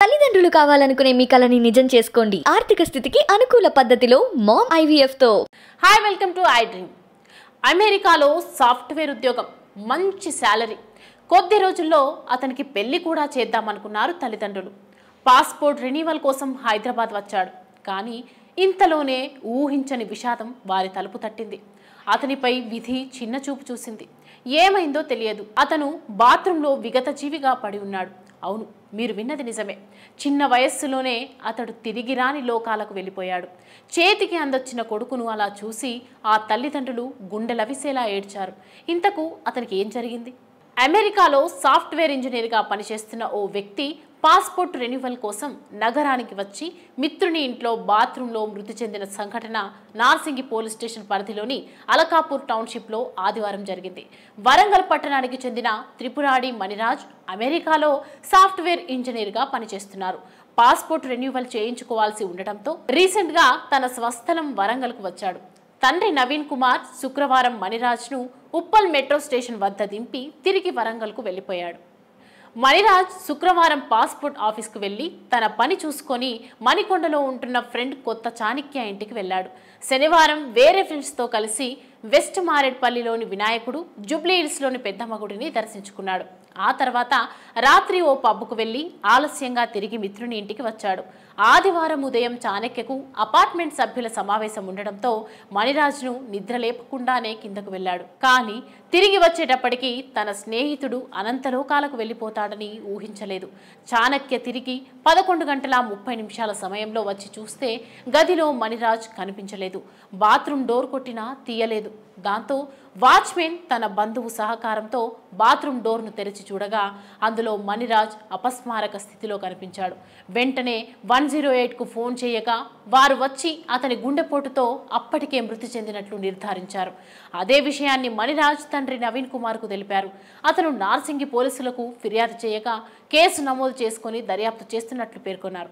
తల్లిదండ్రులు కావాలనుకునే మీ కలని నిజం చేసుకోండి. ఆర్థిక స్థితికి అనుకూల పద్ధతిలో మామ్ ఐవీఎఫ్ తో. Hi, welcome to I dream. అమెరికాలో సాఫ్ట్వేర్ ఉద్యోగం, మంచి శాలరీ. కొద్ది రోజుల్లో అతనికి పెళ్లి కూడా చేద్దామనుకున్నారు తల్లిదండ్రులు. పాస్పోర్ట్ రెన్యువల్ కోసం హైదరాబాద్ వచ్చాడు. కానీ ఇంతలోనే ఊహించని విషాదం వారి తలుపు తట్టింది. అతనిపై విధి చిన్న చూపు చూసింది. ఏమైందో తెలియదు. అతను బాత్రూంలో విగత జీవిగా పడి ఉన్నాడు. అవును, మీరు విన్నది నిజమే. చిన్న వయస్సులోనే అతడు తిరిగి రాని లోకాలకు వెళ్ళిపోయాడు. చేతికి అందొచ్చిన కొడుకును అలా చూసి ఆ తల్లిదండ్రులు గుండెలవిసేలా ఏడ్చారు. ఇంతకు అతనికి ఏం జరిగింది? అమెరికాలో సాఫ్ట్వేర్ ఇంజనీర్గా పనిచేస్తున్న ఓ వ్యక్తి పాస్పోర్ట్ రెన్యువల్ కోసం నగరానికి వచ్చి మిత్రుని ఇంట్లో బాత్రూంలో మృతి చెందిన సంఘటన నార్సింగి పోలీస్ స్టేషన్ పరిధిలోని అలకాపూర్ టౌన్షిప్లో ఆదివారం జరిగింది. వరంగల్ పట్టణానికి చెందిన త్రిపురాడి మణిరాజ్ అమెరికాలో సాఫ్ట్వేర్ ఇంజనీర్గా పనిచేస్తున్నారు. పాస్పోర్ట్ రెన్యువల్ చేయించుకోవాల్సి ఉండటంతో రీసెంట్గా తన స్వస్థలం వరంగల్కు వచ్చాడు. తండ్రి నవీన్ కుమార్ శుక్రవారం మణిరాజ్ను ఉప్పల్ మెట్రో స్టేషన్ వద్ద దింపి తిరిగి వరంగల్కు వెళ్ళిపోయాడు. మణిరాజ్ శుక్రవారం పాస్పోర్ట్ ఆఫీస్కు వెళ్లి తన పని చూసుకొని మణికొండలో ఉంటున్న ఫ్రెండ్ కొత్త చాణక్య ఇంటికి వెళ్ళాడు. శనివారం వేరే ఫ్రెండ్స్తో కలిసి వెస్ట్ మారేడ్పల్లిలోని వినాయకుడు, జూబ్లీ హిల్స్లోని పెద్దమ్మ గుడిని దర్శించుకున్నాడు. ఆ తర్వాత రాత్రి ఓ పబ్కు వెళ్లి ఆలస్యంగా తిరిగి మిత్రుని ఇంటికి వచ్చాడు. ఆదివారం ఉదయం చాణక్యకు అపార్ట్మెంట్ సభ్యుల సమావేశం ఉండడంతో మణిరాజ్ను నిద్ర లేపకుండానే కిందకు వెళ్ళాడు. కానీ తిరిగి వచ్చేటప్పటికి తన స్నేహితుడు అనంతలోకాలకు వెళ్ళిపోతాడని ఊహించలేదు. చాణక్య తిరిగి 11:30 సమయంలో వచ్చి చూస్తే గదిలో మణిరాజ్ కనిపించలేదు. బాత్రూమ్ డోర్ కొట్టినా తీయలేదు. దాంతో వాచ్మెన్ తన బంధువు సహకారంతో బాత్రూమ్ డోర్ను తెరిచి చూడగా అందులో మణిరాజ్ అపస్మారక స్థితిలో కనిపించాడు. వెంటనే 108కు ఫోన్ చేయగా వారు వచ్చి అతని గుండెపోటుతో అప్పటికే మృతి చెందినట్లు నిర్ధారించారు. అదే విషయాన్ని మణిరాజ్ తండ్రి నవీన్ కుమార్కు తెలిపారు. అతను నార్సింగి పోలీసులకు ఫిర్యాదు చేయగా కేసు నమోదు చేసుకుని దర్యాప్తు చేస్తున్నట్లు పేర్కొన్నారు.